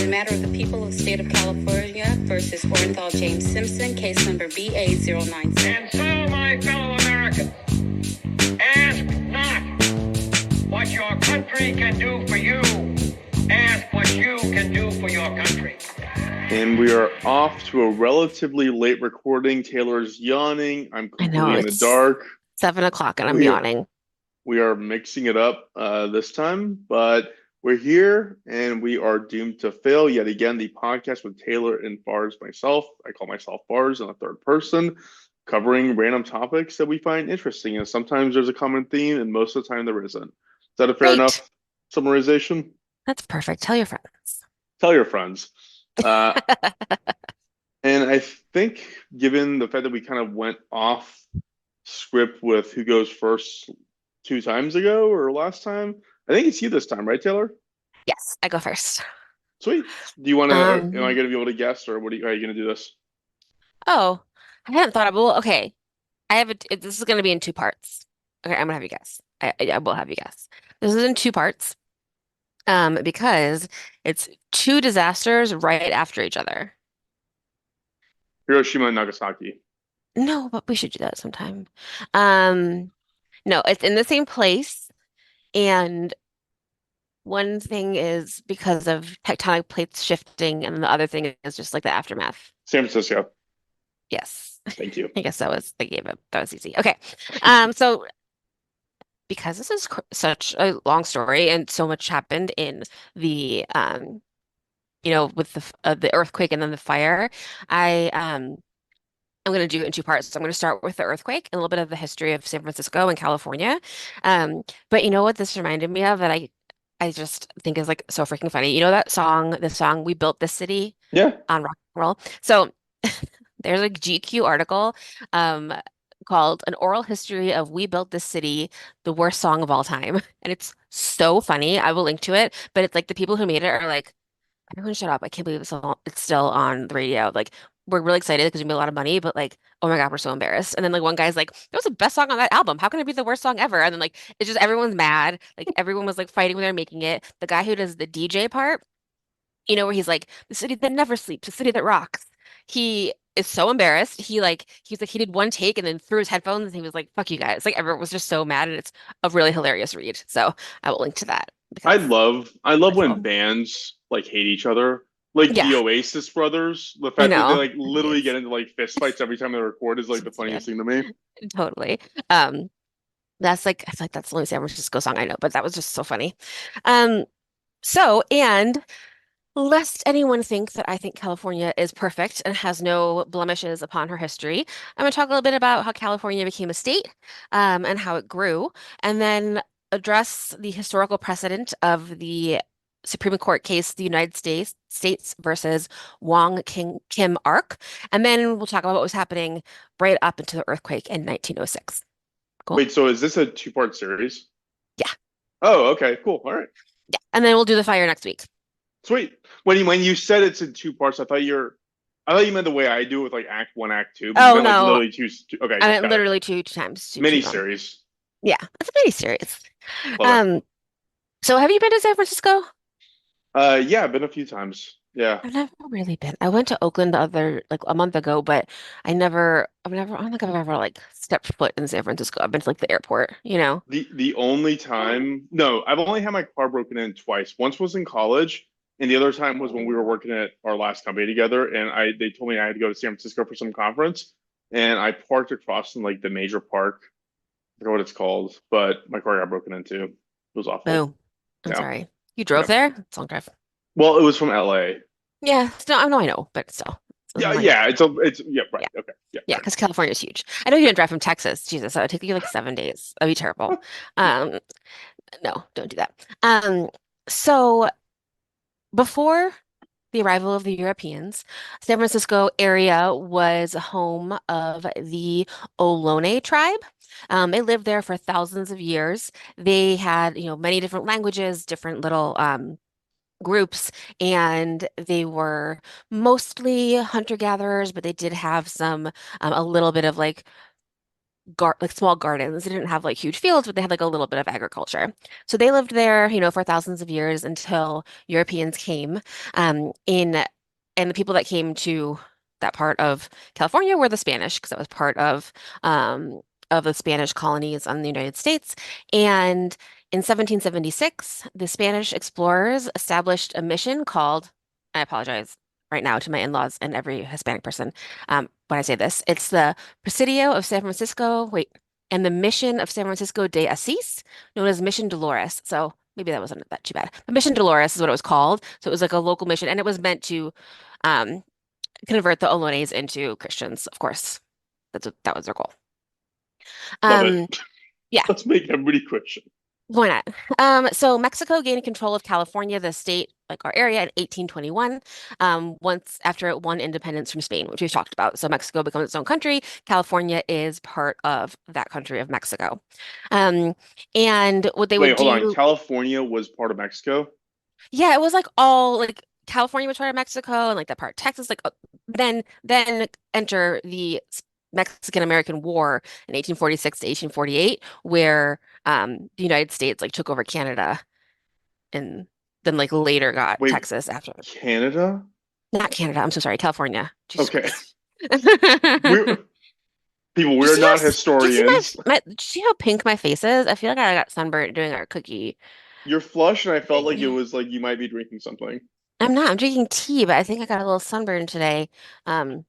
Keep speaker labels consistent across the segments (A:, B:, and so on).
A: the matter of the people of the state of California versus Orenthal James Simpson, case number BA096.
B: And so, my fellow Americans, ask not what your country can do for you. Ask what you can do for your country.
C: And we are off to a relatively late recording. Taylor's yawning. I'm completely in the dark.
D: 7 o'clock and I'm yawning.
C: We are mixing it up this time, but we're here and we are doomed to fail yet again. The podcast with Taylor and Bars, myself. I call myself Bars in the third person, covering random topics that we find interesting. And sometimes there's a common theme, and most of the time there isn't. Is that a fair enough summarization?
D: That's perfect. Tell your friends.
C: Tell your friends. And I think, given the fact that we kind of went off script with who goes first 2 times ago or last time, I think it's you this time, right, Taylor?
D: Yes, I go first.
C: Sweet. Do you want to? Am I going to be able to guess, or how are you going to do this?
D: Oh, I hadn't thought of. Well, okay. This is going to be in 2 parts. Okay, I'm gonna have you guess. I will have you guess. This is in 2 parts. Because it's 2 disasters right after each other.
C: Hiroshima and Nagasaki.
D: No, but we should do that sometime. No, it's in the same place, and one thing is because of tectonic plates shifting, and the other thing is just like the aftermath.
C: San Francisco.
D: Yes.
C: Thank you.
D: I guess that was easy. Okay. So because this is such a long story and so much happened in the with the earthquake and then the fire, I'm going to do it in 2 parts. So I'm going to start with the earthquake and a little bit of the history of San Francisco and California. But you know what this reminded me of that I just think is like so freaking funny. You know that song, the song "We Built This City"
C: Yeah.
D: on rock and roll. So there's a GQ article called "An Oral History of We Built This City, the Worst Song of All Time," and it's so funny. I will link to it. But it's like the people who made it are like, everyone shut up. I can't believe it's still on the radio. Like, we're really excited because we made a lot of money, but like, oh my God, we're so embarrassed. And then like one guy's like, that was the best song on that album. How can it be the worst song ever? And then like it's just everyone's mad. Like everyone was like fighting when they're making it. The guy who does the DJ part, where he's like, the city that never sleeps, the city that rocks. He is so embarrassed. He did one take and then threw his headphones and he was like, fuck you guys. Like everyone was just so mad, and it's a really hilarious read. So I will link to that.
C: I love when bands like hate each other. Like the Oasis brothers, the fact that they like literally get into like fist fights every time they record is like the funniest thing to me.
D: Totally. That's like, I feel like that's the only San Francisco song I know, but that was just so funny. And lest anyone think that I think California is perfect and has no blemishes upon her history, I'm going to talk a little bit about how California became a state, and how it grew, and then address the historical precedent of the Supreme Court case, the United States versus Wong Kim Ark, and then we'll talk about what was happening right up into the earthquake in 1906. Cool.
C: Wait, so is this a 2-part series?
D: Yeah.
C: Oh, okay, cool. All right.
D: Yeah, and then we'll do the fire next week.
C: Sweet. When you said it's in 2 parts, I thought you meant the way I do it with like Act 1, Act 2.
D: But
C: no,
D: like
C: literally two. Okay,
D: I meant literally two times.
C: Mini-series.
D: Yeah, it's a mini-series. So have you been to San Francisco?
C: Yeah, I've been a few times. Yeah.
D: I've never really been. I went to Oakland a month ago, but I don't think I've ever like stepped foot in San Francisco. I've been to like the airport,
C: The only time, no, I've only had my car broken in twice. Once was in college, and the other time was when we were working at our last company together, and they told me I had to go to San Francisco for some conference, and I parked across from like the major park. I forget what it's called, but my car got broken into. It was awful.
D: Oh, I'm sorry. You drove there? It's a long drive.
C: Well, it was from LA.
D: Yeah, I know, but still.
C: Yeah, it's right.
D: Yeah.
C: Okay.
D: Yeah, because California is huge. I know you didn't drive from Texas. Jesus, that would take you like 7 days. That'd be terrible. No, don't do that. So before the arrival of the Europeans, San Francisco area was home of the Ohlone tribe. They lived there for thousands of years. They had, many different languages, different little groups, and they were mostly hunter-gatherers, but they did have some a little bit of like gar like small gardens. They didn't have like huge fields, but they had like a little bit of agriculture. So they lived there, for thousands of years until Europeans came. In and the people that came to that part of California were the Spanish, because that was part of the Spanish colonies on the United States. And in 1776, the Spanish explorers established a mission called, I apologize right now to my in-laws and every Hispanic person when I say this, it's the Presidio of San Francisco, wait, and the Mission of San Francisco de Asís, known as Mission Dolores. So maybe that wasn't that too bad. But Mission Dolores is what it was called. So it was like a local mission, and it was meant to um, convert the Olones into Christians, of course. That was their goal.
C: Love it.
D: Um, yeah,
C: Let's make everybody Christian.
D: why not? So Mexico gained control of California, the state, like our area, in 1821, once after it won independence from Spain, which we've talked about. So Mexico becomes its own country. California is part of that country of Mexico. Um, and what they would
C: Wait, hold on.
D: do,
C: California was part of Mexico?
D: yeah, it was like all like California was part of Mexico and like that part of Texas, like then enter the Mexican American War in 1846 to 1848, where the United States like took over Canada and then like later got
C: Wait,
D: Texas after.
C: Canada?
D: Not Canada, I'm so sorry, California. Jesus
C: Okay.
D: Christ.
C: We're people,
D: Do you
C: we're
D: see how
C: not
D: do you see my,
C: historians.
D: my do you see how pink my face is? I feel like I got sunburnt doing our cookie
C: You're flushed, and I felt like it
D: thing.
C: was like you might be drinking something.
D: I'm not. I'm drinking tea, but I think I got a little sunburn today. Um,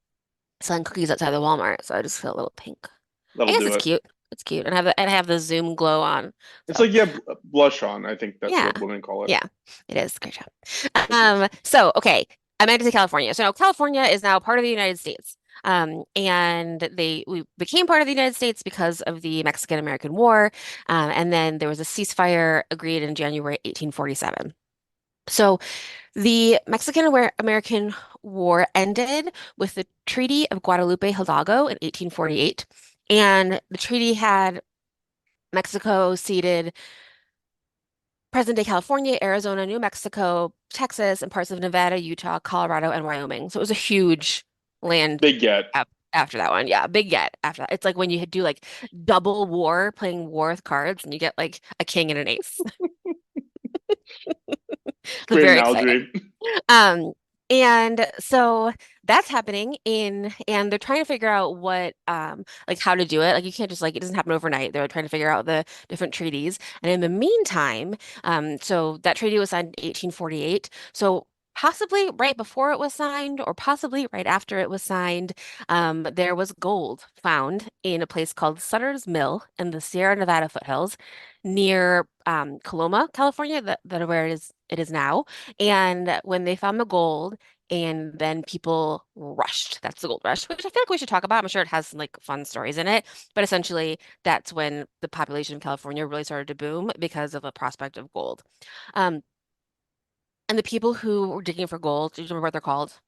D: selling cookies outside the Walmart, so I just feel a little pink. I
C: That'll
D: guess
C: do
D: it's
C: it.
D: cute. It's cute, and I have the Zoom glow on.
C: It's
D: So
C: like, yeah, blush on. I think that's
D: yeah,
C: what women call it.
D: yeah, it is. Great job.
C: Thank you.
D: So okay, I meant to say California. So now California is now part of the United States. And we became part of the United States because of the Mexican-American War. And then there was a ceasefire agreed in January 1847. So the Mexican-American War ended with the Treaty of Guadalupe Hidalgo in 1848. And the treaty had Mexico ceded present-day California, Arizona, New Mexico, Texas, and parts of Nevada, Utah, Colorado, and Wyoming. So it was a huge land
C: Big get.
D: after that one. Yeah, big get after that. It's like when you do like double war, playing war with cards, and you get like a king and an ace. It's
C: Great
D: very exciting.
C: analogy.
D: Um, and so that's happening and they're trying to figure out what like how to do it. Like you can't just like it doesn't happen overnight. They're trying to figure out the different treaties. And in the meantime, so that treaty was signed in 1848. So possibly right before it was signed or possibly right after it was signed, there was gold found in a place called Sutter's Mill in the Sierra Nevada foothills near Coloma, California, that where it is now. And when they found the gold, and then people rushed. That's the gold rush, which I feel like we should talk about. I'm sure it has some like fun stories in it, but essentially that's when the population of California really started to boom because of the prospect of gold. Um, and the people who were digging for gold, do you remember what they're called?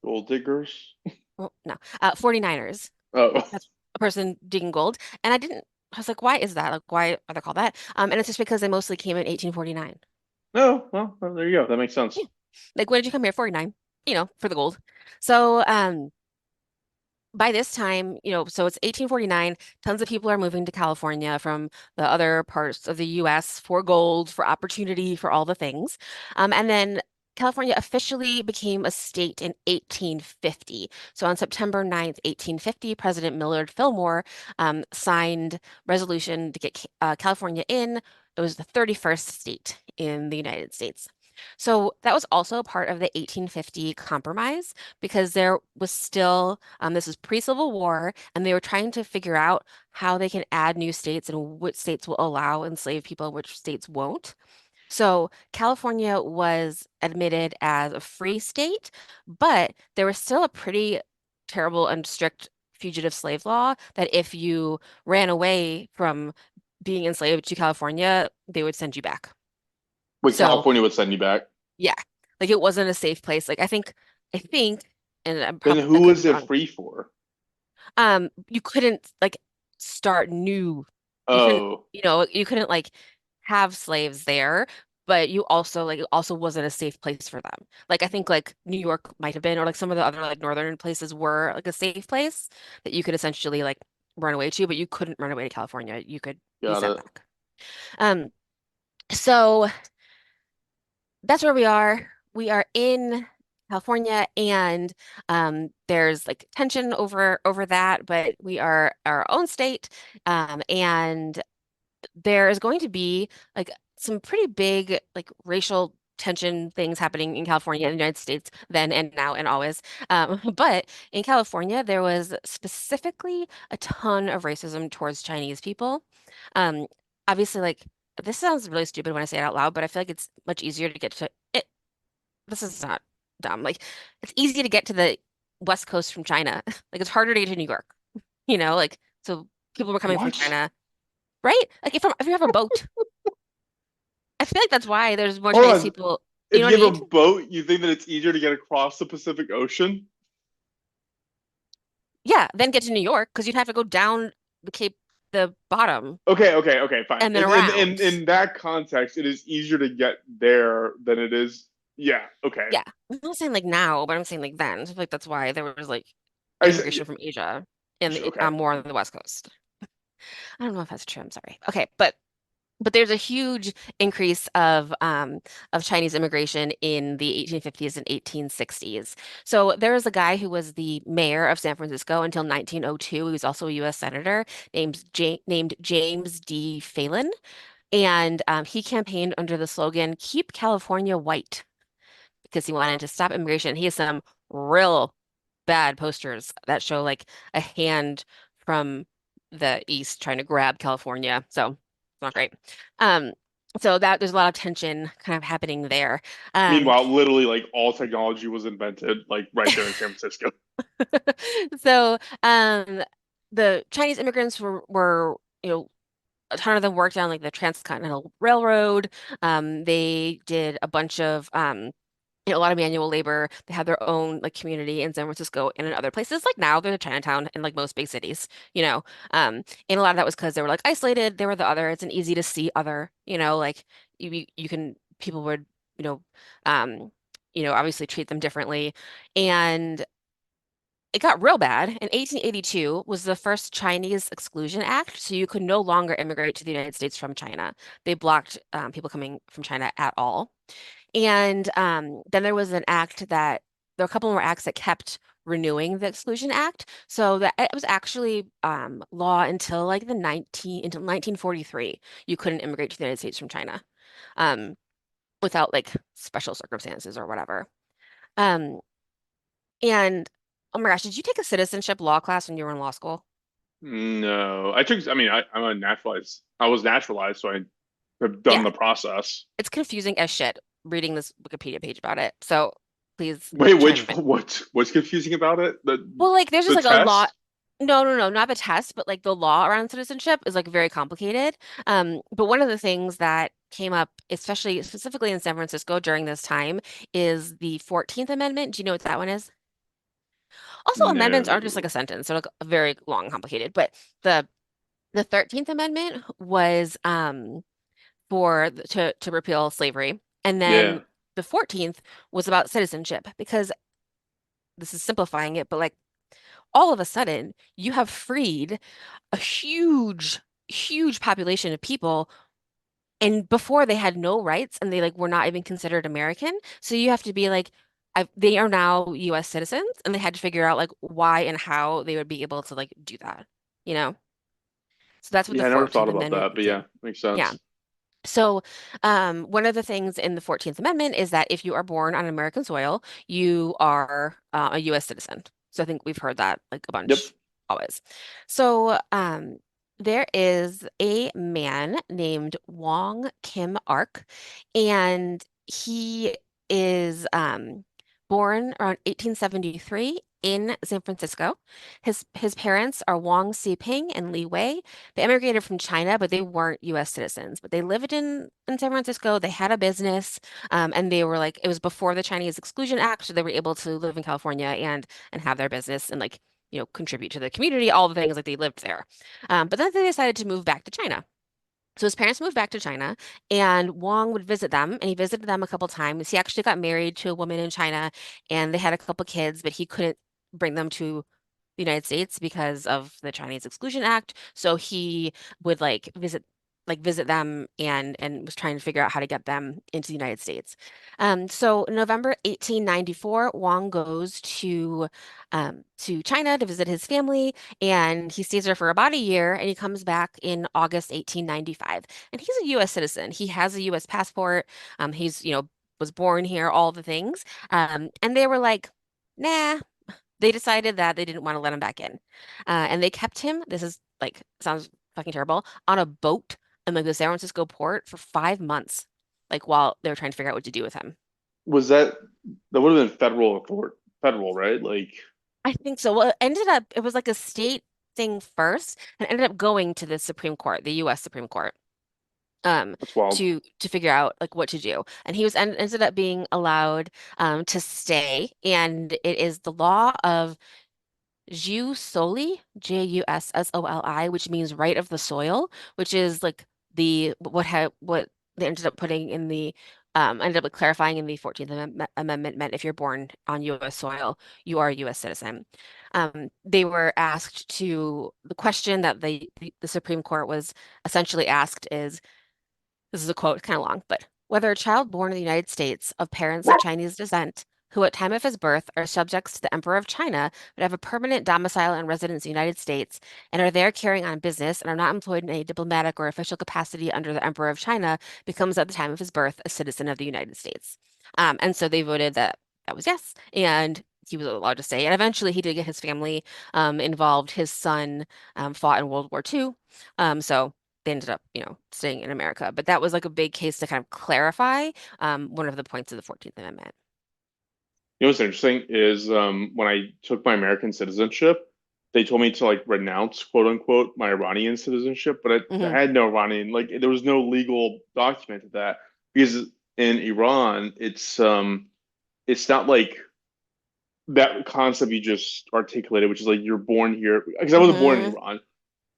C: Gold diggers.
D: Well, no, 49ers.
C: Oh,
D: That's a person digging gold. And I was like, why is that? Like, why are they called that? And it's just because they mostly came in 1849.
C: no. Well, there you go. That makes sense.
D: Yeah. Like, when did you come here? 49, for the gold. So, by this time, so it's 1849, tons of people are moving to California from the other parts of the US for gold, for opportunity, for all the things. And then California officially became a state in 1850. So on September 9th, 1850, President Millard Fillmore signed resolution to get California in. It was the 31st state in the United States. So that was also part of the 1850 compromise because there was still, this is pre-Civil War, and they were trying to figure out how they can add new states and which states will allow enslaved people and which states won't. So California was admitted as a free state, but there was still a pretty terrible and strict fugitive slave law that if you ran away from being enslaved to California, they would send you back.
C: Wait,
D: So
C: California would send you back.
D: yeah, like it wasn't a safe place. Like I think, and
C: Then
D: I
C: who
D: could
C: is
D: be
C: it
D: wrong.
C: free for?
D: You couldn't like start new. You couldn't,
C: Oh,
D: you couldn't like have slaves there, but you also like it also wasn't a safe place for them. Like I think like New York might have been, or like some of the other like northern places were like a safe place that you could essentially like run away to, but you couldn't run away to California. You could be
C: Got
D: sent
C: it.
D: back. Um, so that's where we are. We are in California, and there's like tension over that, but we are our own state, and there is going to be like some pretty big like racial tension things happening in California and the United States then and now and always. But in California, there was specifically a ton of racism towards Chinese people. Um, Obviously, like this sounds really stupid when I say it out loud, but I feel like it's much easier to get to it. This is not dumb. Like it's easy to get to the West Coast from China. Like it's harder to get to New York, like so people were coming from
C: What?
D: China, right? Like if you have a boat. I feel like that's why there's more
C: Hold
D: Chinese
C: on.
D: people. You
C: If
D: know what I
C: you have
D: mean?
C: a boat, you think that it's easier to get across the Pacific Ocean?
D: Yeah, then get to New York because you'd have to go down the Cape, the bottom,
C: Okay, fine.
D: and then
C: In
D: around.
C: that context, it is easier to get there than it is. Yeah, okay.
D: Yeah, I'm not saying like now, but I'm saying like then. So I feel like that's why there was like
C: Yeah,
D: immigration from Asia in the
C: okay.
D: more on the West Coast. I don't know if that's true. I'm sorry. Okay, but there's a huge increase of Chinese immigration in the 1850s and 1860s. So there was a guy who was the mayor of San Francisco until 1902. He was also a U.S. senator named James D. Phelan, and he campaigned under the slogan "Keep California White" because he wanted to stop immigration. He has some real bad posters that show like a hand from the east trying to grab California. So it's not great. Um, so that there's a lot of tension kind of happening there. Um,
C: Meanwhile, literally, like all technology was invented, like right there in San Francisco.
D: so the Chinese immigrants were a ton of them worked on like the Transcontinental Railroad. They did a bunch of a lot of manual labor. They had their own like community in San Francisco and in other places. Like now, there's a Chinatown in like most big cities, you know. And a lot of that was because they were like isolated. They were the other. It's an easy to see other, like you can people would, you know, um, obviously treat them differently. And it got real bad. In 1882 was the first Chinese Exclusion Act, so you could no longer immigrate to the United States from China. They blocked people coming from China at all. And then there was an act that there were a couple more acts that kept renewing the Exclusion Act. So that it was actually law until like until 1943. You couldn't immigrate to the United States from China um, without like special circumstances or whatever. Um, and oh my gosh, did you take a citizenship law class when you were in law school?
C: No, I took. I mean, I'm a naturalized. I was naturalized, so I have done
D: Yeah,
C: the process.
D: it's confusing as shit reading this Wikipedia page about it. So please
C: Wait,
D: chime
C: which
D: in.
C: what's confusing about it?
D: Well, like there's just
C: The
D: like a lot.
C: test?
D: No, no, no, not the test, but like the law around citizenship is like very complicated. But one of the things that came up, especially specifically in San Francisco during this time, is the 14th Amendment. Do you know what that one is? Also, amendments aren't just like
C: No.
D: a sentence; they're like very long, and complicated. But the the 13th Amendment was to repeal slavery, and
C: Yeah.
D: then the 14th was about citizenship because this is simplifying it, but like all of a sudden you have freed a huge, huge population of people. And before they had no rights and they like were not even considered American. So you have to be like, they are now US citizens and they had to figure out like why and how they would be able to like do that, you know? So that's what the
C: Yeah, I never thought
D: 14th
C: about
D: Amendment
C: that, but yeah,
D: did.
C: makes
D: Yeah.
C: sense.
D: So, one of the things in the 14th Amendment is that if you are born on American soil, you are a U.S. citizen. So I think we've heard that like a
C: Yep.
D: bunch always. So, there is a man named Wong Kim Ark, and he is born around 1873 in San Francisco. His parents are Wong Si-ping and Li Wei. They immigrated from China, but they weren't US citizens. But they lived in San Francisco. They had a business, and they were like, it was before the Chinese Exclusion Act, so they were able to live in California and have their business and like, contribute to the community, all the things like they lived there. But then they decided to move back to China. So his parents moved back to China, and Wong would visit them, and he visited them a couple times. He actually got married to a woman in China, and they had a couple kids, but he couldn't bring them to the United States because of the Chinese Exclusion Act. So he would visit them and was trying to figure out how to get them into the United States. So November 1894, Wong goes to China to visit his family, and he stays there for about a year, and he comes back in August 1895. And he's a U.S. citizen. He has a U.S. passport. He's, was born here, all the things. And they were like, nah. They decided that they didn't want to let him back in. And they kept him, this is like, sounds fucking terrible, on a boat in like the San Francisco port for 5 months, like while they were trying to figure out what to do with him.
C: Was that would have been federal, right? Like
D: I think so. Well, it was like a state thing first and ended up going to the Supreme Court, the US Supreme Court,
C: that's wild.
D: to figure out like what to do. And he was ended up being allowed to stay. And it is the law of Jus soli, Jussoli, which means right of the soil, which is like what they ended up putting in the ended up like clarifying in the 14th Amendment meant if you're born on U.S. soil, you are a U.S. citizen. They were asked to the question that the Supreme Court was essentially asked is this is a quote, kind of long, but whether a child born in the United States of parents of Chinese descent, who at time of his birth are subjects to the Emperor of China, but have a permanent domicile and residence in the United States, and are there carrying on business and are not employed in any diplomatic or official capacity under the Emperor of China, becomes at the time of his birth a citizen of the United States. And so they voted that that was yes, and he was allowed to stay. And eventually he did get his family involved. His son fought in World War II. So they ended up, staying in America. But that was like a big case to kind of clarify one of the points of the 14th Amendment.
C: You know what's interesting is when I took my American citizenship, they told me to like renounce quote unquote my Iranian citizenship, but I
D: Hmm.
C: had no Iranian, like there was no legal document to that because in Iran it's not like that concept you just articulated, which is like you're born here because I wasn't born in
D: Hmm.
C: Iran.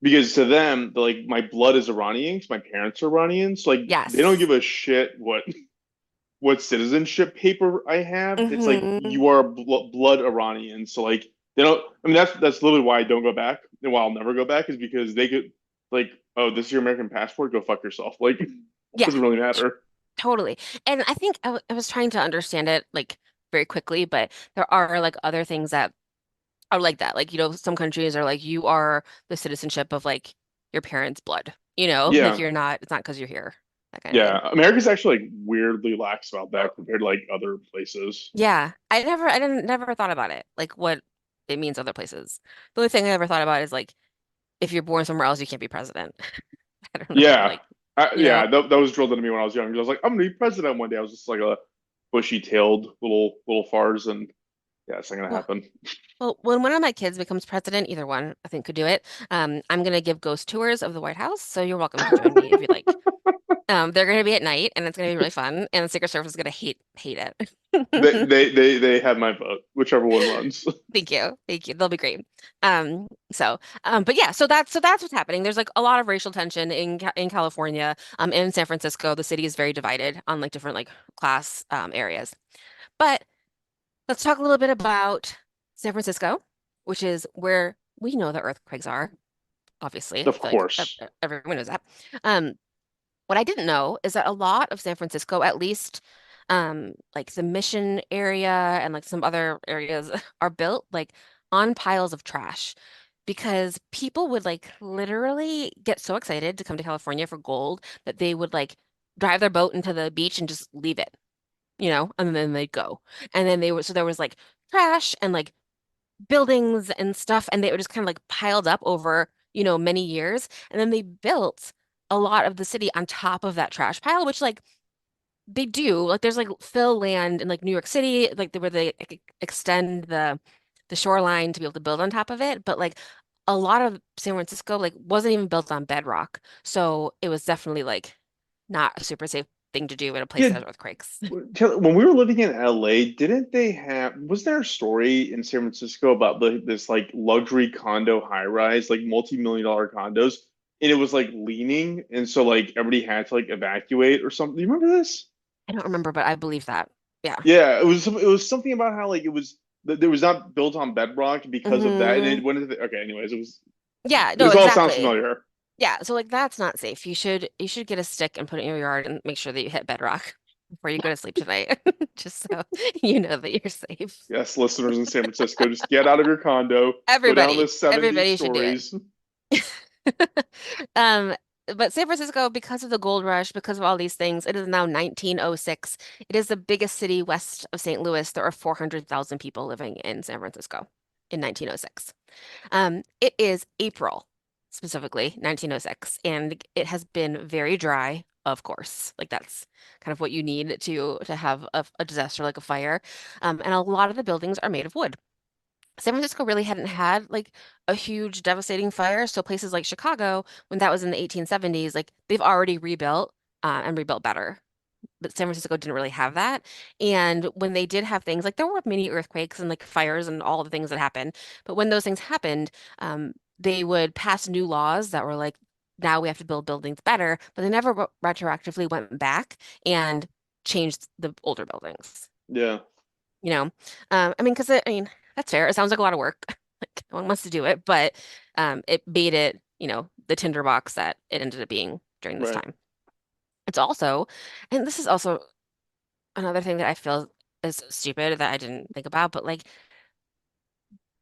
C: Because to them, like my blood is Iranian, 'cause my parents are Iranian, so like they don't
D: Yes.
C: give a shit what citizenship paper I have. It's like
D: Hmm.
C: you are blood Iranian. So like they don't. I mean that's literally why I don't go back and why I'll never go back is because they could like, oh, this is your American passport. Go fuck yourself. Like
D: Yeah,
C: doesn't really
D: t-
C: matter.
D: totally. And I think I was trying to understand it like very quickly, but there are like other things that are like that. Like, some countries are like you are the citizenship of like your parents' blood, like
C: Yeah,
D: you're not, it's not because you're here, that kind of
C: yeah.
D: thing.
C: America's actually like weirdly lax about that compared to like other places.
D: Yeah, I didn't never thought about it, like what it means other places. The only thing I ever thought about is like if you're born somewhere else, you can't be president. I don't know,
C: Yeah,
D: like, you know,
C: yeah. That was drilled into me when I was young. I was like, I'm gonna be president one day. I was just like a bushy-tailed little fars, and yeah, it's not gonna
D: well,
C: happen.
D: well, when one of my kids becomes president, either one, I think could do it. I'm gonna give ghost tours of the White House, so you're welcome to join me if you'd like. They're gonna be at night, and it's gonna be really fun, and the Secret Service is gonna hate
C: They
D: it.
C: they they they have my vote, whichever one runs.
D: Thank you. Thank you. They'll be great. But yeah, so that's what's happening. There's like a lot of racial tension in California. In San Francisco, the city is very divided on like different like class areas. But let's talk a little bit about San Francisco, which is where we know the earthquakes are, obviously. I
C: Of
D: feel like
C: course.
D: everyone knows that. Um, what I didn't know is that a lot of San Francisco, at least like the Mission area and like some other areas are built like on piles of trash because people would like literally get so excited to come to California for gold that they would like drive their boat into the beach and just leave it, and then they'd go. And then so there was like trash and like buildings and stuff, and they were just kind of like piled up over, many years. And then they built a lot of the city on top of that trash pile, which like they do. Like there's like fill land in like New York City, like where they extend the shoreline to be able to build on top of it. But like a lot of San Francisco like wasn't even built on bedrock. So it was definitely like not a super safe thing to do in a place
C: Yeah,
D: that has earthquakes.
C: when we were living in LA, didn't they have, was there a story in San Francisco about this like luxury condo high rise, like multi-million dollar condos, and it was like leaning, and so like everybody had to like evacuate or something. Do you remember this?
D: I don't remember, but I believe that. Yeah.
C: Yeah, it was something about how like it was It was not built on bedrock because of that, and
D: Hmm.
C: it went into okay. Anyways,
D: Yeah, no,
C: this all sounds
D: exactly.
C: familiar.
D: Yeah, so like that's not safe. You should get a stick and put it in your yard and make sure that you hit bedrock before you go to sleep tonight, just so you know that you're safe.
C: Yes, listeners in San Francisco, just get out of your condo, go down the
D: Everybody,
C: 70
D: everybody should do it.
C: stories.
D: Um, but San Francisco, because of the gold rush, because of all these things, it is now 1906. It is the biggest city west of St. Louis. There are 400,000 people living in San Francisco in 1906. It is April, specifically 1906, and it has been very dry, of course. Like that's kind of what you need to have a disaster like a fire. And a lot of the buildings are made of wood. San Francisco really hadn't had like a huge devastating fire. So places like Chicago, when that was in the 1870s, like they've already rebuilt and rebuilt better. But San Francisco didn't really have that. And when they did have things like there were mini earthquakes and like fires and all the things that happened. But when those things happened, they would pass new laws that were like, now we have to build buildings better. But they never retroactively went back and changed the older buildings.
C: Yeah,
D: You know, I mean, because I mean that's fair. It sounds like a lot of work. Like no one wants to do it, but it made it, the tinderbox that it ended up being during this
C: right.
D: time. It's also, and this is also another thing that I feel is stupid that I didn't think about, but like,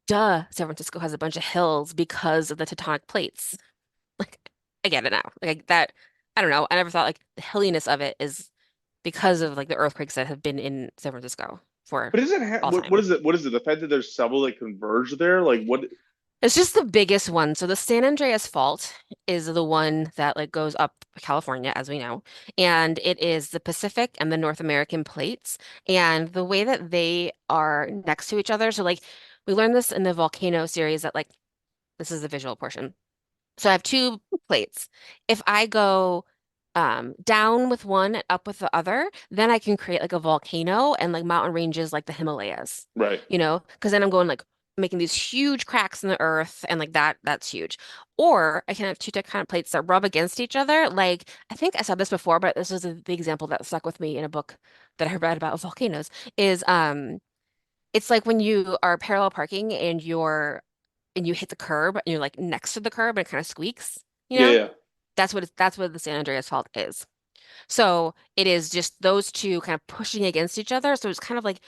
D: duh, San Francisco has a bunch of hills because of the tectonic plates. Like, I get it now. Like that, I don't know. I never thought like the hilliness of it is because of like the earthquakes that have been in San Francisco for
C: But is it ha
D: all
C: what
D: time.
C: is it? What is it? The fact that there's several that converge there, like what?
D: It's just the biggest one. So the San Andreas Fault is the one that like goes up California, as we know, and it is the Pacific and the North American plates. And the way that they are next to each other, so like we learned this in the volcano series that like this is the visual portion. So I have two plates. If I go down with one and up with the other, then I can create like a volcano and like mountain ranges like the Himalayas,
C: Right.
D: because then I'm going like making these huge cracks in the earth and like that's huge. Or I can have two tectonic plates that rub against each other. Like I think I said this before, but this was the example that stuck with me in a book that I read about volcanoes is it's like when you are parallel parking and you hit the curb and you're like next to the curb and it kind of squeaks, you
C: Yeah,
D: know?
C: yeah,
D: That's what the San Andreas fault is. So it is just those two kind of pushing against each other. So it kind of like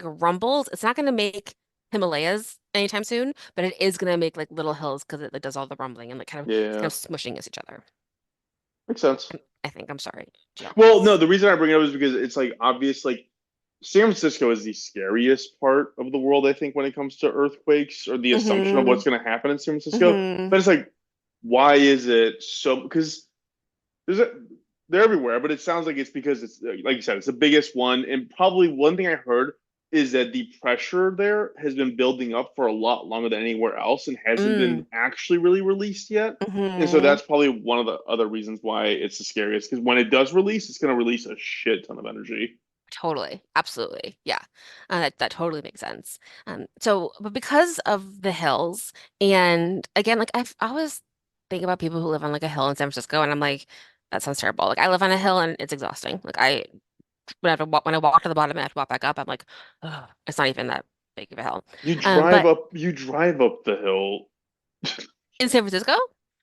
D: rumbles. It's not going to make Himalayas anytime soon, but it is going to make like little hills because it like, does all the rumbling and like kind of
C: yeah,
D: it's
C: yeah.
D: kind of smushing against each other.
C: Makes sense.
D: I think. I'm sorry,
C: Well, no,
D: geologists.
C: the reason I bring it up is because it's like obvious, like San Francisco is the scariest part of the world, I think, when it comes to earthquakes or the assumption of
D: Mm-hmm.
C: what's going to happen in San Francisco.
D: Mm-hmm.
C: But it's like, why is it so? Because there's a, they're everywhere, but it sounds like it's because it's like you said, it's the biggest one, and probably one thing I heard is that the pressure there has been building up for a lot longer than anywhere else and hasn't been
D: Mm.
C: actually really released yet. And so
D: Mm-hmm.
C: that's probably one of the other reasons why it's the scariest because when it does release, it's going to release a shit ton of energy.
D: Totally. Absolutely. Yeah. That totally makes sense. But because of the hills, and again, like I always think about people who live on like a hill in San Francisco, and I'm like, that sounds terrible. Like I live on a hill and it's exhausting. Like when I walk to the bottom and I have to walk back up, I'm like, oh, it's not even that big of a hill. But
C: You drive up the hill.
D: in San Francisco,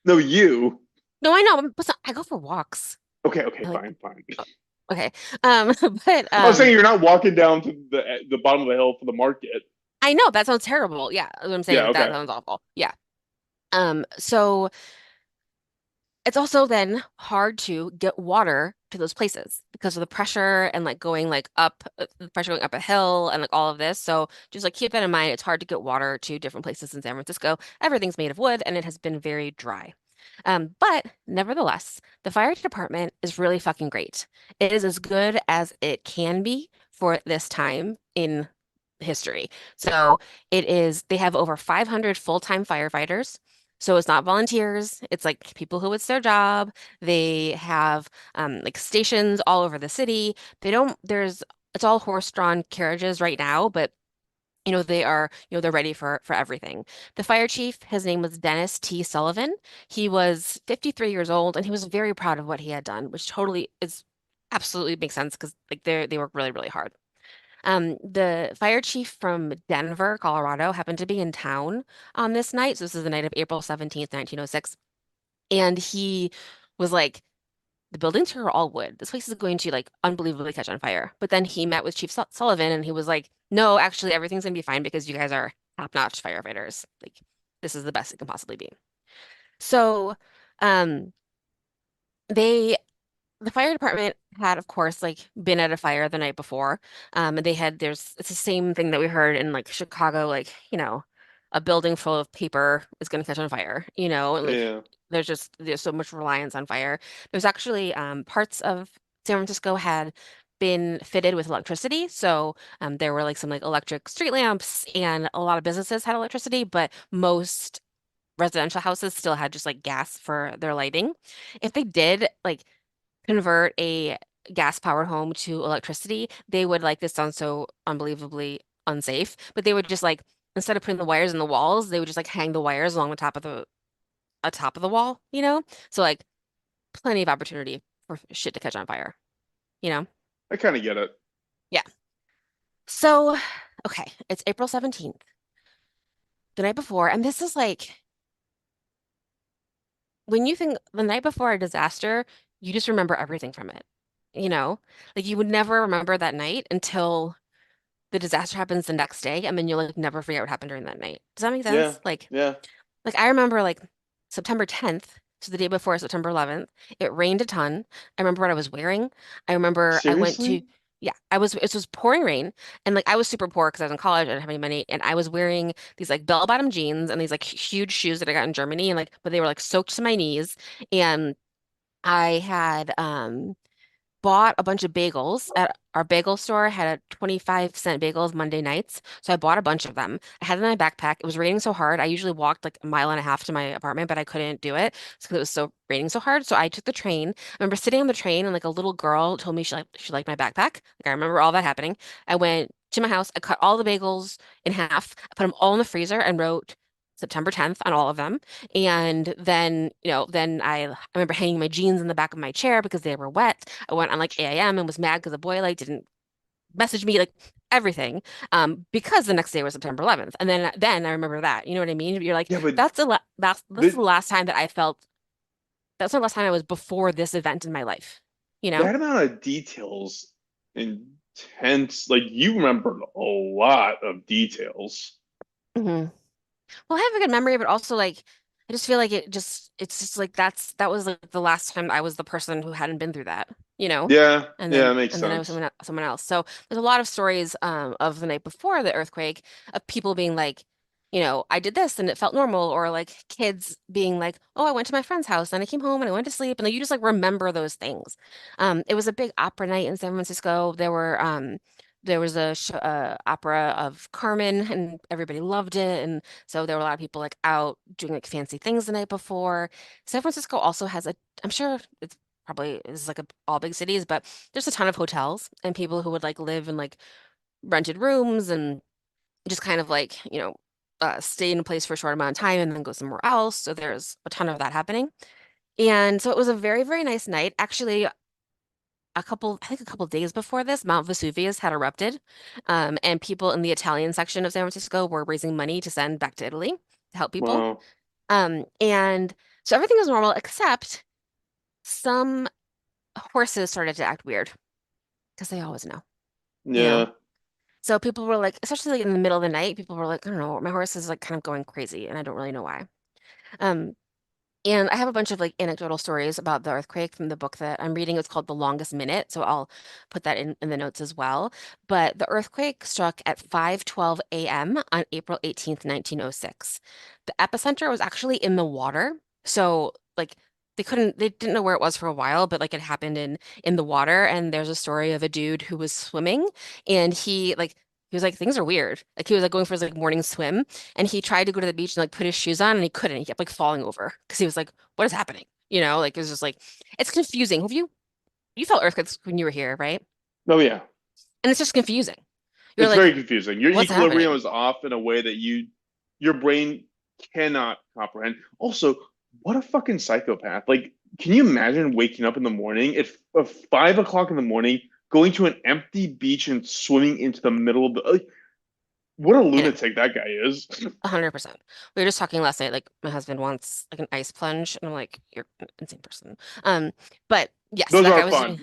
C: No, you.
D: no, I know, but I go for walks.
C: Okay, okay,
D: I like,
C: fine, fine.
D: okay. Um, but
C: I was saying you're not walking down to the bottom of the hill for the market.
D: I know that sounds terrible. Yeah, what I'm saying
C: Yeah,
D: like that
C: okay.
D: sounds awful. Yeah. So it's also then hard to get water to those places because of the pressure and like going like up, the pressure going up a hill and like all of this. So just like keep that in mind. It's hard to get water to different places in San Francisco. Everything's made of wood and it has been very dry. But nevertheless, the fire department is really fucking great. It is as good as it can be for this time in history. So they have over 500 full-time firefighters. So it's not volunteers, it's like people who it's their job. They have like stations all over the city. It's all horse-drawn carriages right now, but they're ready for everything. The fire chief, his name was Dennis T. Sullivan. He was 53 years old and he was very proud of what he had done, which totally is absolutely makes sense because like they work really, really hard. The fire chief from Denver, Colorado, happened to be in town on this night. So this is the night of April 17th, 1906. And he was like, the buildings here are all wood. This place is going to like unbelievably catch on fire. But then he met with Chief Sullivan and he was like, no, actually everything's gonna be fine because you guys are top-notch firefighters. Like this is the best it can possibly be. So um they the fire department had, of course, like been at a fire the night before. And they had it's the same thing that we heard in like Chicago, like, a building full of paper is gonna catch on fire, and like
C: Yeah.
D: there's so much reliance on fire. There's actually parts of San Francisco had been fitted with electricity. So there were like some like electric street lamps and a lot of businesses had electricity, but most residential houses still had just like gas for their lighting. If they did like convert a gas-powered home to electricity, they would like this sounds so unbelievably unsafe, but they would just like instead of putting the wires in the walls, they would just like hang the wires along the top of the wall, So like plenty of opportunity for shit to catch on fire, you know?
C: I kind of get it.
D: Yeah. So, okay, it's April 17th, the night before, and this is like when you think the night before a disaster, you just remember everything from it, you know? Like you would never remember that night until the disaster happens the next day, and then you'll like never forget what happened during that night. Does that make
C: Yeah.
D: sense?
C: Yeah.
D: Like I remember like September 10th, so the day before September 11th, it rained a ton. I remember what I was wearing. I remember I went to
C: Seriously?
D: yeah, it was pouring rain and like I was super poor because I was in college, I didn't have any money, and I was wearing these like bell-bottom jeans and these like huge shoes that I got in Germany and like but they were like soaked to my knees and I had bought a bunch of bagels at our bagel store, had a 25-cent bagels Monday nights. So I bought a bunch of them. I had them in my backpack. It was raining so hard. I usually walked like a mile and a half to my apartment, but I couldn't do it because it was so raining so hard. So I took the train. I remember sitting on the train and like a little girl told me she liked my backpack. Like I remember all that hhappening. I went to my house. I cut all the bagels in half. I put them all in the freezer and wrote September 10th on all of them. And then, then I remember hanging my jeans in the back of my chair because they were wet. I went on like AIM and was mad because the boy like didn't message me, like everything. Because the next day was September 11th. And then I remember that. You know what I mean? You're like,
C: Yeah, but
D: this is the
C: the,
D: last time that I felt that's the last time I was before this event in my life, you know?
C: that amount of details, intense. Like you remembered a lot of details.
D: Mhm. Well, I have a good memory, but also like I just feel like it's just like that was like the last time I was the person who hadn't been through that, you know?
C: Yeah.
D: And
C: Yeah,
D: then
C: it makes
D: and then I was
C: sense.
D: someone else. So there's a lot of stories of the night before the earthquake of people being like, I did this and it felt normal, or like kids being like, oh, I went to my friend's house and I came home and I went to sleep, and like, you just like remember those things. It was a big opera night in San Francisco. There was a opera of Carmen and everybody loved it, and so there were a lot of people like out doing like fancy things the night before. San Francisco also has I'm sure it's probably is like all big cities, but there's a ton of hotels and people who would like live in like rented rooms and just kind of like, stay in a place for a short amount of time and then go somewhere else. So there's a ton of that happening. And so it was a very, very nice night. Actually, I think a couple days before this, Mount Vesuvius had erupted. And people in the Italian section of San Francisco were raising money to send back to Italy to help people.
C: Wow.
D: And so everything was normal except some horses started to act weird because they always know, you know?
C: Yeah.
D: So people were like, especially like in the middle of the night, people were like, I don't know, my horse is like kind of going crazy and I don't really know why. Um, And I have a bunch of like anecdotal stories about the earthquake from the book that I'm reading. It's called The Longest Minute, so I'll put that in the notes as well. But the earthquake struck at 5:12 a.m. on April 18th, 1906. The epicenter was actually in the water. So like they didn't know where it was for a while, but like it happened in the water. And there's a story of a dude who was swimming and he was like, things are weird. Like he was like going for his like morning swim and he tried to go to the beach and like put his shoes on and he couldn't. He kept like falling over because he was like, what is happening? Like it was just like it's confusing. Have you felt earthquakes when you were here, right?
C: Oh yeah.
D: And it's just confusing. You're
C: It's
D: like,
C: very confusing. Your
D: what's
C: equilibrium
D: happening?
C: is off in a way that your brain cannot comprehend. Also, what a fucking psychopath. Like, can you imagine waking up in the morning at 5 o'clock in the morning, going to an empty beach and swimming into the middle of the like, what a
D: I know,
C: lunatic that guy is.
D: 100%. We were just talking last night, like my husband wants like an ice plunge, and I'm like, you're an insane person. Um, but yeah, so
C: Those
D: that
C: are
D: guy was
C: fun.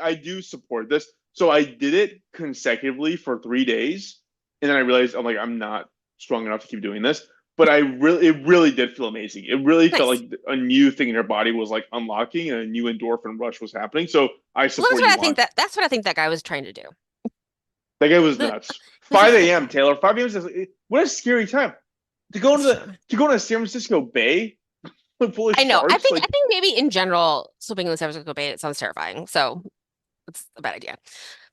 C: I do support this. So I did it consecutively for 3 days, and then I realized I'm like I'm not strong enough to keep doing this. But it really did feel amazing. It really felt
D: nice.
C: like a new thing in your body was like unlocking, and a new endorphin rush was happening. So I
D: Well,
C: support you on.
D: that's what I think that guy was trying to do.
C: That guy was
D: The,
C: nuts.
D: this is
C: 5 a.m. Taylor. 5 a.m. is what a scary time
D: it's true.
C: to go to San Francisco Bay full of
D: I know.
C: sharks.
D: I
C: Like
D: think maybe in general, swimming in the San Francisco Bay, it sounds terrifying. So it's a bad idea.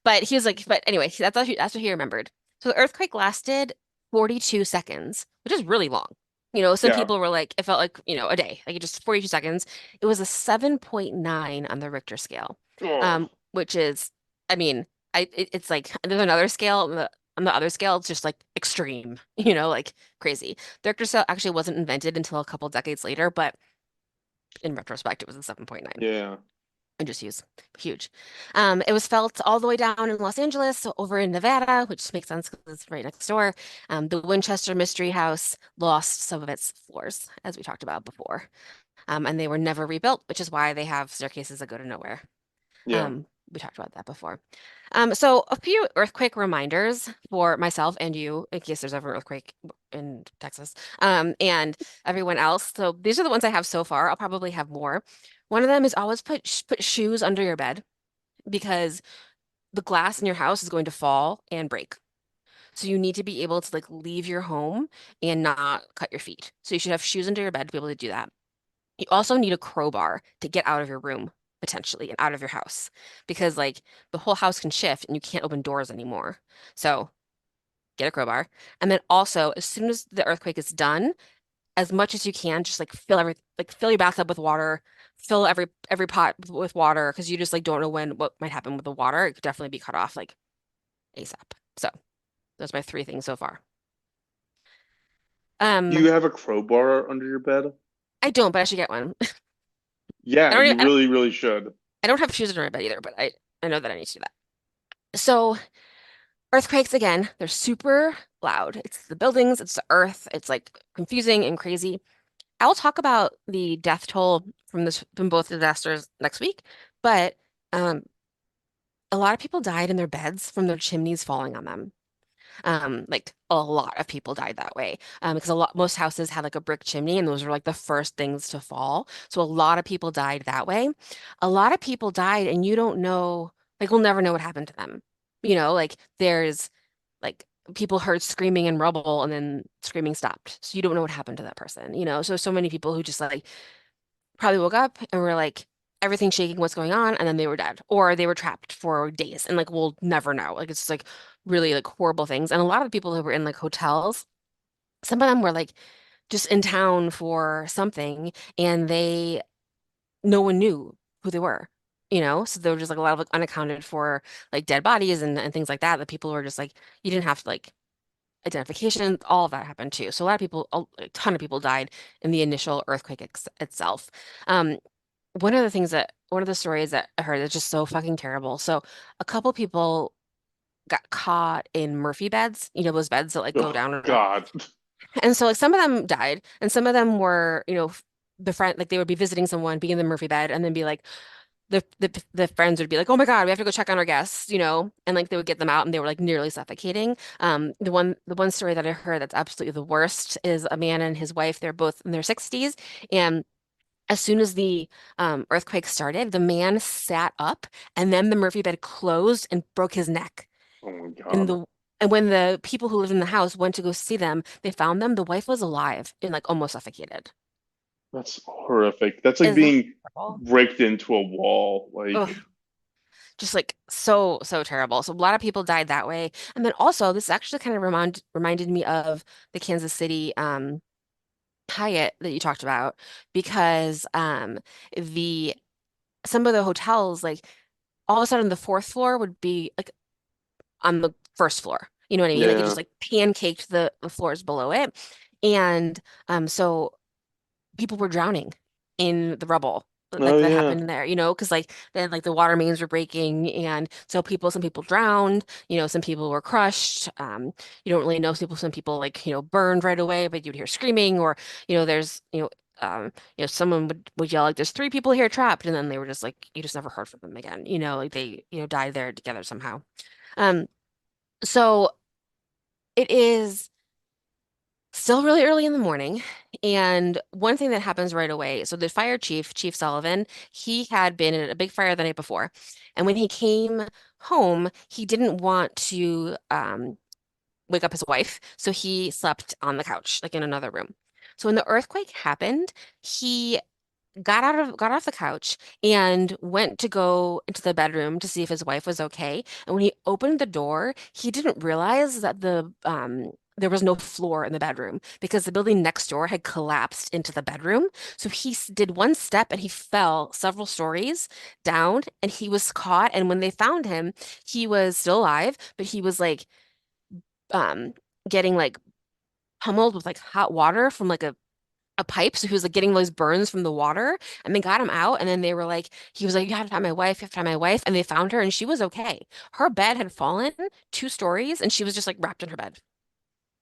D: But he was like, but anyway, that's what he remembered. So the earthquake lasted 42 seconds, which is really long. Some
C: yeah.
D: people were like, it felt like, a day, like it just 42 seconds. It was a 7.9 on the Richter scale,
C: Oh.
D: which is, I mean, it's like there's another scale on the other scale, it's just like extreme, like crazy. The Richter scale actually wasn't invented until a couple decades later, but in retrospect, it was a 7.9.
C: Yeah.
D: And just huge. It was felt all the way down in Los Angeles, so over in Nevada, which makes sense because it's right next door. The Winchester Mystery House lost some of its floors, as we talked about before, and they were never rebuilt, which is why they have staircases that go to nowhere.
C: Yeah.
D: We talked about that before. So a few earthquake reminders for myself and you, in case there's ever an earthquake in Texas, and everyone else. So these are the ones I have so far. I'll probably have more. One of them is always put shoes under your bed because the glass in your house is going to fall and break. So you need to be able to like leave your home and not cut your feet. So you should have shoes under your bed to be able to do that. You also need a crowbar to get out of your room, potentially, and out of your house because like the whole house can shift and you can't open doors anymore. So get a crowbar. And then also, as soon as the earthquake is done, as much as you can, just like fill your bathtub with water, fill every pot with water because you just like don't know what might happen with the water. It could definitely be cut off like ASAP. So those are my three things so far.
C: Do
D: Um,
C: you have a crowbar under your bed?
D: I don't, but I should get one. I
C: Yeah,
D: don't
C: you
D: even,
C: really, really should.
D: I don't have shoes under my bed either, but I know that I need to do that. So earthquakes again, they're super loud. It's the buildings, it's the earth, it's like confusing and crazy. I'll talk about the death toll from both disasters next week, but um, a lot of people died in their beds from their chimneys falling on them. Like a lot of people died that way. Because most houses had like a brick chimney, and those were like the first things to fall. So a lot of people died that way. A lot of people died, and you don't know, like we'll never know what happened to them. Like there's like people heard screaming and rubble, and then screaming stopped. So you don't know what happened to that person. So many people who just like probably woke up and were like everything shaking, what's going on, and then they were dead or they were trapped for days, and like we'll never know. Like it's like really like horrible things. And a lot of the people who were in like hotels, some of them were like just in town for something, and no one knew who they were. So there were just like a lot of like unaccounted for like dead bodies and things like that people were just like you didn't have to like identification, all of that happened too. So a lot of people, a ton of people died in the initial earthquake itself. Um, one of the stories that I heard is just so fucking terrible. So a couple people got caught in Murphy beds, those beds that like go
C: Oh
D: down and up.
C: God.
D: And so like some of them died and some of them were, the friend, like they would be visiting someone, be in the Murphy bed and then be like, the friends would be like, oh my God, we have to go check on our guests, and like they would get them out and they were like nearly suffocating. The one story that I heard that's absolutely the worst is a man and his wife, they're both in their 60s. And as soon as the earthquake started, the man sat up and then the Murphy bed closed and broke his neck.
C: Oh my
D: And
C: God.
D: the and when the people who lived in the house went to go see them, they found them. The wife was alive and like almost suffocated.
C: That's horrific. That's like
D: Isn't that
C: being
D: terrible?
C: raked into a wall.
D: Ugh,
C: Like,
D: just like so terrible. So a lot of people died that way. And then also this actually kind of reminded me of the Kansas City Hyatt that you talked about because the some of the hotels like all of a sudden the fourth floor would be like on the first floor. You know what I mean? Like it
C: yeah.
D: just like pancaked the floors below it. And so people were drowning in the rubble.
C: Oh
D: that
C: yeah.
D: happened there, because like then like the water mains were breaking, and so some people drowned, some people were crushed. You don't really know, some people like burned right away, but you'd hear screaming, or there's someone would yell like there's three people here trapped, and then they were just like you just never heard from them again, like they died there together somehow. Um, so it is still really early in the morning. And one thing that happens right away, so the fire chief, Chief Sullivan, he had been in a big fire the night before. And when he came home, he didn't want to wake up his wife. So he slept on the couch, like in another room. So when the earthquake happened, he got off the couch and went to go into the bedroom to see if his wife was okay. And when he opened the door, he didn't realize that there was no floor in the bedroom because the building next door had collapsed into the bedroom. So he did one step and he fell several stories down and he was caught. And when they found him, he was still alive, but he was like um getting like pummeled with like hot water from like a pipe. So he was like getting those burns from the water, and they got him out. And then they were like, he was like, you have to find my wife, you have to find my wife. And they found her and she was okay. Her bed had fallen 2 stories and she was just like wrapped in her bed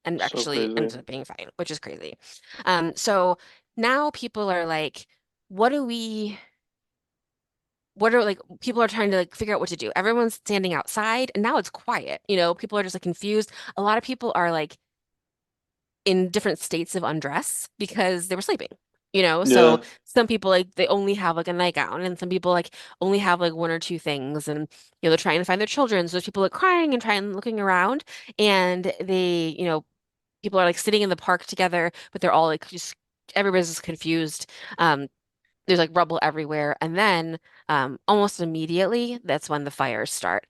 D: and
C: So
D: actually
C: crazy.
D: ended up being fine, which is crazy. So now people are like, what do we, what are like, people are trying to like figure out what to do. Everyone's standing outside and now it's quiet. People are just like confused. A lot of people are like, in different states of undress because they were sleeping. So
C: Yeah.
D: some people like they only have like a nightgown, and some people like only have like one or two things, and they're trying to find their children. So there's people like crying and trying looking around, and people are like sitting in the park together, but they're all like just everybody's just confused. Um, there's like rubble everywhere, and then almost immediately that's when the fires start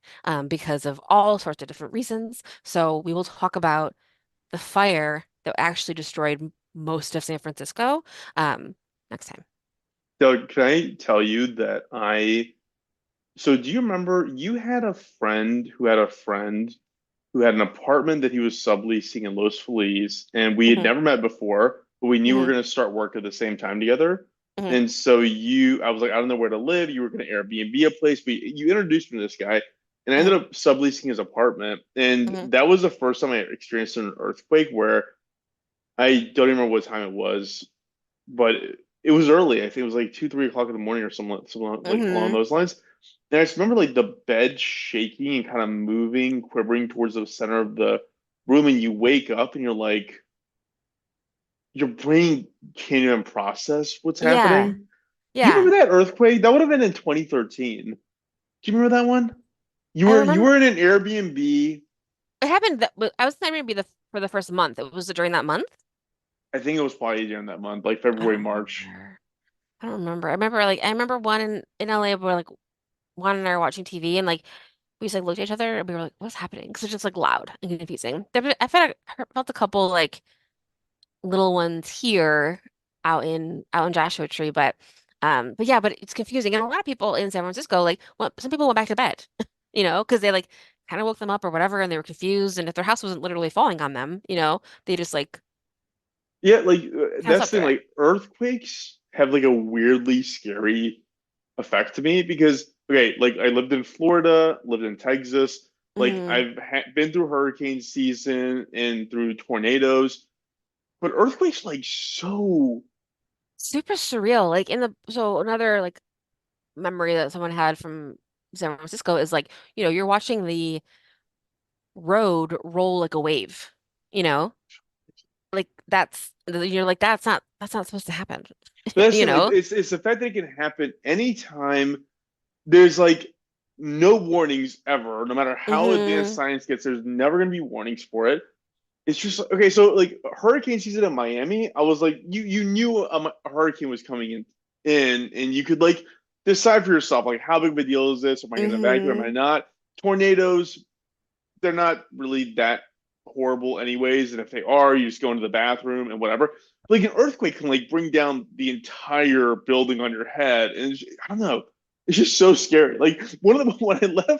D: because of all sorts of different reasons. So we will talk about the fire that actually destroyed most of San Francisco um, next time.
C: Doug, can I tell you that so do you remember you had a friend who had a friend who had an apartment that he was subleasing in Los Feliz, and we had
D: Hmm.
C: never met before, but we knew we were
D: Hmm.
C: going to start work at the same time together.
D: Hmm.
C: And so I was like, I don't know where to live. You were going to Airbnb a place, but you introduced me to this guy, and I ended
D: Hmm.
C: up subleasing his apartment. And
D: Hmm.
C: that was the first time I experienced an earthquake where I don't even remember what time it was, but it was early. I think it was like 2, 3 o'clock in the morning or something like along
D: Hmm.
C: those lines. And I just remember like the bed shaking and kind of moving, quivering towards the center of the room, and you wake up and you're like, your brain can't even process what's
D: Yeah.
C: happening. Do you
D: Yeah.
C: remember that earthquake? That would have been in 2013. Do you remember that one? You
D: I
C: were you
D: remember
C: were in an Airbnb.
D: it happened I was planning to be the for the first month. It was during that month.
C: I think it was probably during that month, like
D: I
C: February,
D: don't
C: March.
D: remember. I don't remember. I remember one in LA where like Juan and I were watching TV and like we just like looked at each other and we were like, what's happening? Because it's just like loud and confusing. I felt a couple like little ones here out in Joshua Tree, but yeah, but it's confusing. And a lot of people in San Francisco, like some people went back to bed, because they like kind of woke them up or whatever, and they were confused. And if their house wasn't literally falling on them, they just like
C: Yeah, like
D: kind of
C: that's
D: slept
C: the
D: through
C: thing.
D: it.
C: Like earthquakes have like a weirdly scary effect to me because okay, like I lived in Florida, lived in Texas. Like
D: Hmm.
C: I've been through hurricane season and through tornadoes, but earthquakes like so.
D: Super surreal. Like so another like memory that someone had from San Francisco is like, you're watching the road roll like a wave, you know? Like you're like that's not supposed to happen.
C: But that's
D: you
C: the thing, like
D: know
C: it's the fact that it can happen anytime. There's like no warnings ever, no matter how advanced
D: hmm
C: science gets. There's never going to be warnings for it. It's just okay. So like hurricane season in Miami, I was like, you knew a hurricane was coming in, and you could like decide for yourself like how big of a deal is this? Am I going to evacuate? Am I
D: hmm
C: not? Tornadoes, they're not really that horrible anyways, and if they are, you just go into the bathroom and whatever. Like an earthquake can like bring down the entire building on your head, and I don't know, it's just so scary. Like one of the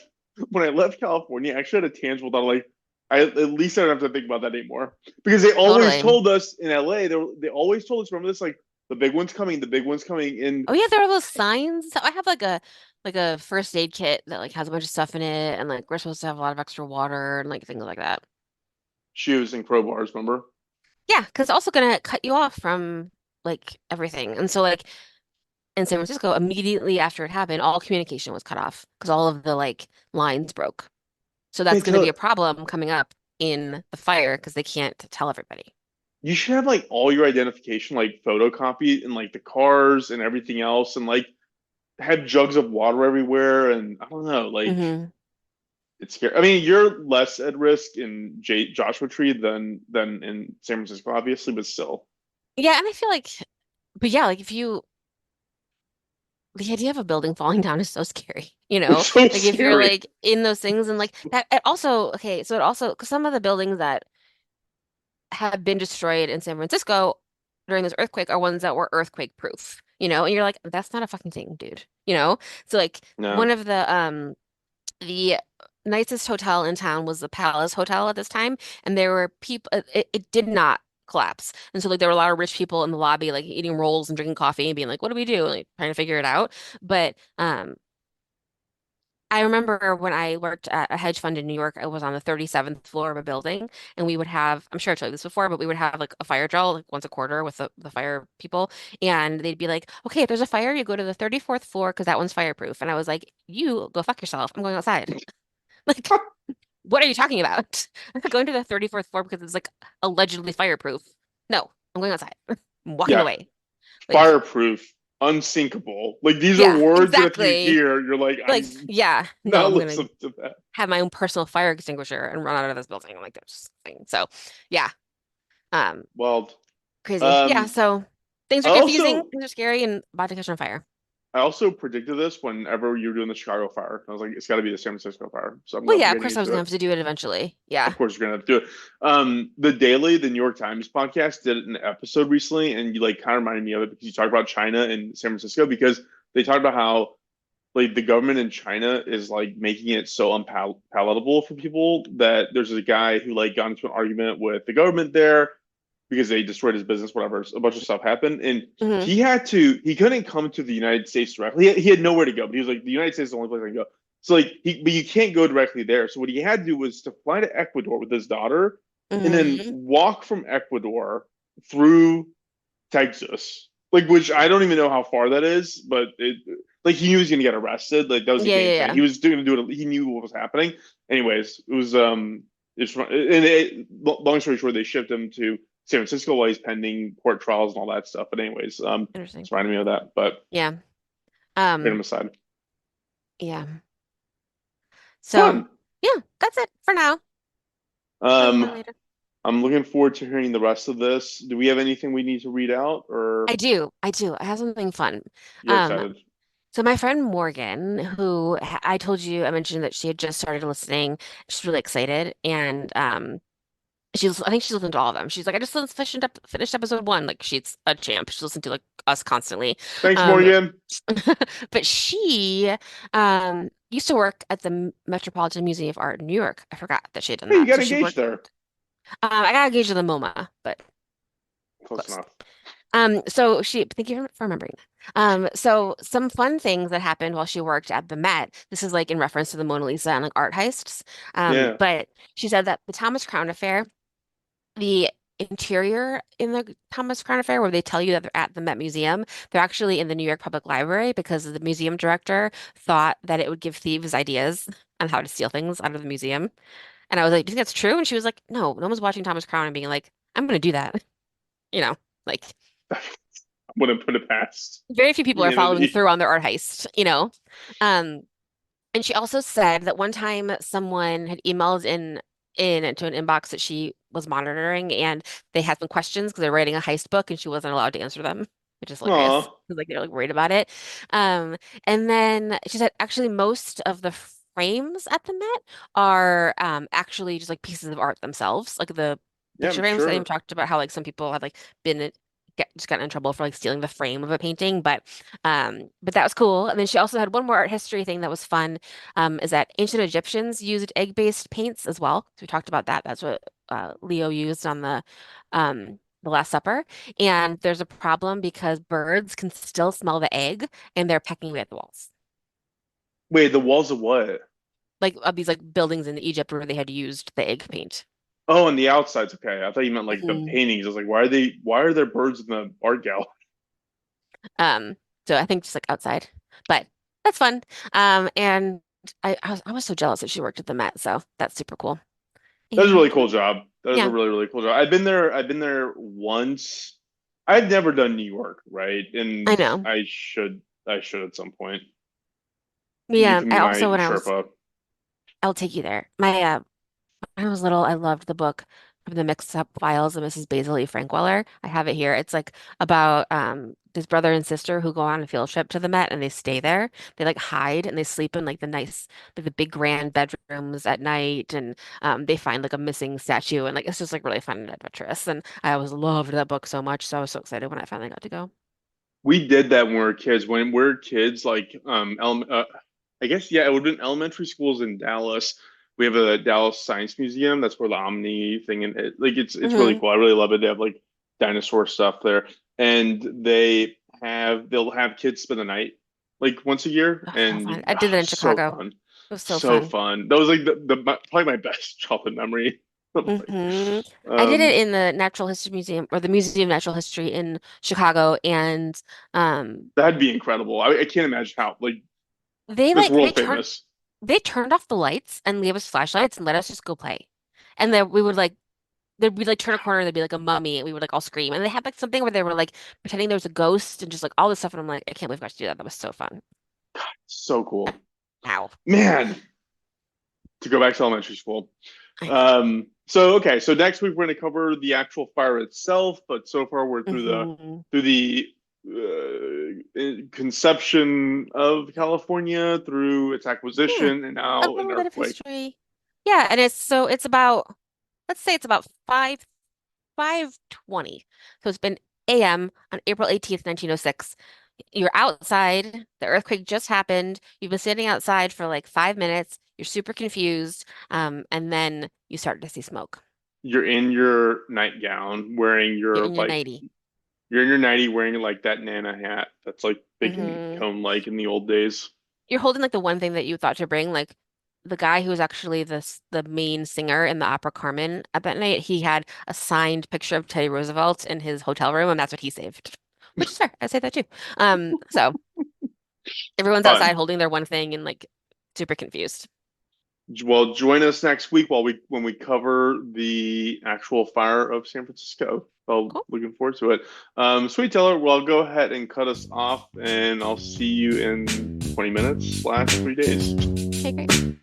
C: when I left California, I actually had a tangible thought like I at least I don't have to think about that anymore because they always
D: Totally.
C: told us in LA they always told us remember this like The big one's coming. The big one's coming in
D: Oh yeah, there are those signs. So I have like a first aid kit that like has a bunch of stuff in it, and like we're supposed to have a lot of extra water and like things like that.
C: shoes and crowbars, remember?
D: Yeah, because it's also gonna cut you off from like everything. And so like in San Francisco, immediately after it happened, all communication was cut off because all of the like lines broke. So
C: Man,
D: that's going to be
C: Taylor,
D: a problem coming up in the fire because they can't tell everybody.
C: you should have like all your identification like photocopied in like the cars and everything else, and like have jugs of water everywhere. And I don't know, like
D: Hmm.
C: it's scary. I mean, you're less at risk in Joshua Tree than in San Francisco, obviously, but still,
D: Yeah, and I feel like, but yeah, like if you, the idea of a building falling down is so scary, you
C: it's
D: know?
C: so
D: Like if you're
C: scary.
D: like in those things and like that, it also, okay, so it also, because some of the buildings that have been destroyed in San Francisco during this earthquake are ones that were earthquake proof, you know? And you're like, that's not a fucking thing, dude, you know? So like one
C: No.
D: of the nicest hotel in town was the Palace Hotel at this time, and there were people. It did not collapse, and so like there were a lot of rich people in the lobby, like eating rolls and drinking coffee and being like, "What do we do?" Like trying to figure it out. But I remember when I worked at a hedge fund in New York, I was on the 37th floor of a building, and we would have, I'm sure I told you this before, but we would have like a fire drill like once a quarter with the fire people, and they'd be like, "Okay, if there's a fire, you go to the 34th floor because that one's fireproof." And I was like, "You go fuck yourself. I'm going outside." Like, what are you talking about? I'm not going to the 34th floor because it's like allegedly fireproof. No, I'm going outside. I'm walking
C: Yeah,
D: away. Like,
C: fireproof, unsinkable. Like these are
D: yeah,
C: words that if you
D: exactly.
C: hear, you're like,
D: Like,
C: I'm
D: yeah, no,
C: not
D: I'm gonna
C: listening to that.
D: have my own personal fire extinguisher and run out of this building. Like, that's just a thing. So, yeah, um,
C: Well,
D: crazy. Yeah,
C: um,
D: so things
C: I
D: are confusing,
C: also
D: things are scary, and about to catch on fire.
C: I also predicted this whenever you were doing the Chicago fire. I was like, it's got to be the San Francisco fire. So I'm
D: Well,
C: glad we're
D: yeah, of
C: getting
D: course I was
C: into
D: gonna
C: it.
D: have to do it eventually. Yeah.
C: Of course, you're gonna have to do it. The Daily, the New York Times podcast, did an episode recently, and you like kind of reminded me of it because you talked about China and San Francisco because they talked about how like the government in China is like making it so unpalatable for people that there's a guy who like got into an argument with the government there because they destroyed his business, whatever. A bunch of stuff happened, and
D: Hmm.
C: he couldn't come to the United States directly. He had nowhere to go, but he was like, the United States is the only place I can go. So like but you can't go directly there. So what he had to do was to fly to Ecuador with his daughter, and then
D: Hmm.
C: walk from Ecuador through Texas, like which I don't even know how far that is, but it like he knew he was gonna get arrested. Like that was the
D: Yeah,
C: game
D: yeah,
C: plan.
D: yeah.
C: He was going to do it. He knew what was happening. Anyways, it was long story short, they shipped him to San Francisco while he's pending court trials and all that stuff. But anyways,
D: Interesting.
C: it's reminding me of that. But
D: Yeah.
C: random
D: Um,
C: aside,
D: yeah. So,
C: fun.
D: yeah, that's it for now. Talk
C: Um,
D: more later.
C: I'm looking forward to hearing the rest of this. Do we have anything we need to read out, or
D: I do. I do. I have something fun.
C: you're
D: Um,
C: excited?
D: so my friend Morgan, who I told you, I mentioned that she had just started listening. She's really excited, and I think she's listened to all of them. She's like, I just finished episode one. Like she's a champ. She's listened to like us constantly.
C: Thanks,
D: Um,
C: Morgan.
D: but she used to work at the Metropolitan Museum of Art in New York. I forgot that she had done
C: Hey, you
D: that.
C: got
D: So she
C: engaged
D: worked.
C: there.
D: I got engaged to the MoMA, but
C: Close
D: close.
C: enough.
D: So thank you for remembering that. So some fun things that happened while she worked at the Met. This is like in reference to the Mona Lisa and like art heists.
C: Yeah.
D: But she said that the Thomas Crown Affair, the interior in the Thomas Crown Affair, where they tell you that they're at the Met Museum, they're actually in the New York Public Library because the museum director thought that it would give thieves ideas on how to steal things out of the museum. And I was like, do you think that's true? And she was like, no one's watching Thomas Crown and being like, I'm going to do that. You know, like
C: Wouldn't put it past
D: very few people are following
C: humanity.
D: through on their art heist, you know? Um, and she also said that one time someone had emailed in into an inbox that she was monitoring and they had some questions because they're writing a heist book and she wasn't allowed to answer them, which is hilarious.
C: Aw.
D: Like they're like worried about it. Um, and then she said actually most of the frames at the Met are actually just like pieces of art themselves. Like the
C: Yeah,
D: picture
C: I'm
D: frames, I even
C: sure.
D: talked about how like some people had like been just gotten in trouble for like stealing the frame of a painting, but that was cool. And then she also had one more art history thing that was fun, is that ancient Egyptians used egg-based paints as well. So we talked about that. That's what Leo used on The Last Supper, and there's a problem because birds can still smell the egg, and they're pecking away at the walls,
C: Wait, the walls of what?
D: like of these like buildings in Egypt where they had used the egg paint.
C: Oh, and the outside's okay. I thought you meant like the
D: Mhm.
C: paintings. I was like, why are there birds in the art gallery?
D: Um, so I think just like outside, but that's fun. And I was so jealous that she worked at the Met, so that's super cool.
C: That was a really
D: And
C: cool job. That was a
D: yeah,
C: really, really cool job. I've been there once. I've never done New York, right? And
D: I know.
C: I should at some point. You
D: Yeah,
C: can be
D: I
C: my
D: also
C: Sherpa.
D: I'll take you there. When I was little, I loved the book from the Mixed Up Files of Mrs. Basil E. Frankweller. I have it here. It's like about this brother and sister who go on a field trip to the Met and they stay there. They like hide and they sleep in like like the big grand bedrooms at night and they find like a missing statue and like it's just like really fun and adventurous. And I always loved that book so much, so I was so excited when I finally got to go.
C: We did that when we were kids. When we are kids, like I guess yeah, it would have been elementary schools in Dallas. We have a Dallas Science Museum. That's where the Omni thing and like it's really
D: Hmm.
C: cool. I really love it. They have like dinosaur stuff there, and they'll have kids spend the night like once a year,
D: Oh, so
C: and
D: fun. I did that in
C: so
D: Chicago.
C: fun,
D: It was so
C: so
D: fun.
C: fun. That was like probably my best childhood memory of
D: Hmm.
C: life.
D: I did it in the Natural History Museum or the Museum of Natural History in Chicago, and um,
C: That'd be incredible. I can't imagine how like
D: they
C: that's
D: like
C: world famous.
D: they turned off the lights and gave us flashlights and let us just go play. And then we would like there'd be like turn a corner, there'd be like a mummy, and we would like all scream. And they had like something where they were like pretending there was a ghost and just like all this stuff. And I'm like, I can't believe I got to do that. That was so fun.
C: So cool.
D: Ow.
C: Man, to go back to elementary school.
D: I know.
C: So next week we're going to cover the actual fire itself, but so far we're
D: Hmm.
C: through the conception of California, through its
D: Yeah,
C: acquisition, and
D: a
C: now an
D: little bit of
C: earthquake.
D: history. Yeah, and it's about let's say it's about 5:20. So it's been AM on April 18th, 1906. You're outside, the earthquake just happened. You've been sitting outside for like 5 minutes. You're super confused. And then you start to see smoke.
C: You're in your nightgown, wearing
D: You're
C: your
D: in your
C: like
D: nightie.
C: you're in your nightie, wearing like that Nana hat that's like big and
D: Hmm.
C: cone like in the old days.
D: You're holding like the one thing that you thought to bring, like the guy who was actually the main singer in the opera Carmen at that night, he had a signed picture of Teddy Roosevelt in his hotel room, and that's what he saved. Which is fair. I say that too. So everyone's outside
C: Fun.
D: holding their one thing and like super confused.
C: Well, join us next week when we cover the actual fire of San Francisco. So
D: Cool.
C: looking forward to it. Sweet Teller, well, go ahead and cut us off, and I'll see you in 20 minutes /3 days.
D: Okay, great.